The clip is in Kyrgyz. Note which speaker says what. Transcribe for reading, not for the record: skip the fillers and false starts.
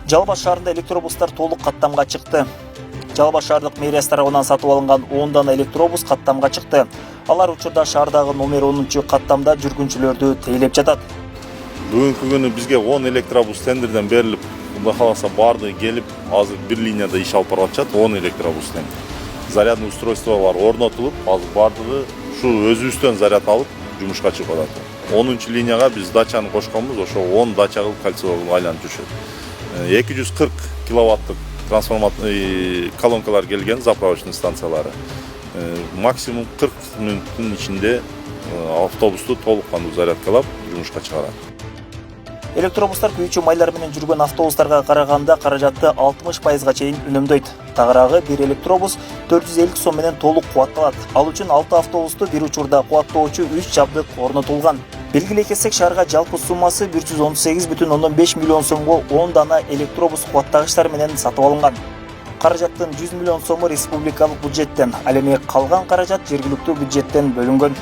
Speaker 1: Жалал Абад шаарында электробустар толук каттамга чыкты. Жалал Абад шаардык мэриясы тарабынан сатып алынган 10 дана электробус каттамга чыкты. Алар учурда шаардагы номер 10 каттамда жүргүнчүлөрдү тейлеп жатат.
Speaker 2: Бүгүнкү күнү бизге 10 электробус тендерден берилип, Кудай кааласа баардыгы келип, азыр бир линияда иш алып барып атышат. 10 электробустан. Зарядный устройстволор орнотулуп, азыр баардыгы ушу өзүбүздөн заряд алып, жумушка чыгып атат. 10 линияга биз дачаны кошконбуз, ошо 10 дача кылып кольцо айланып жүрүшөт. 240 киловаттык трансформаторный колонкалар келген, заправочный станциялары. Максимум 40 мүнөттүн ичинде автобусту толук кандуу зарядкалап, жумушка чыгарат.
Speaker 1: Электробустар күйүүчү майлар менен жүргөн автобустарга караганда каражатты 60%га чейин үнөмдөйт. Тагыраагы бир электробус 450 сом менен толук кубатталат. Ал үчүн 6 автобусту бир учурда кубаттоочу 3 жабдык орнотулган. Белгилей кетсек, шаарга жалпы суммасы 118,5 миллион сомго 10 дана электробус кубаттагычтар менен сатып алынган. Каражаттын 100 миллион сому республикалык бюджеттен, ал эми калган каражат жергиликтүү бюджеттен бөлүнгөн.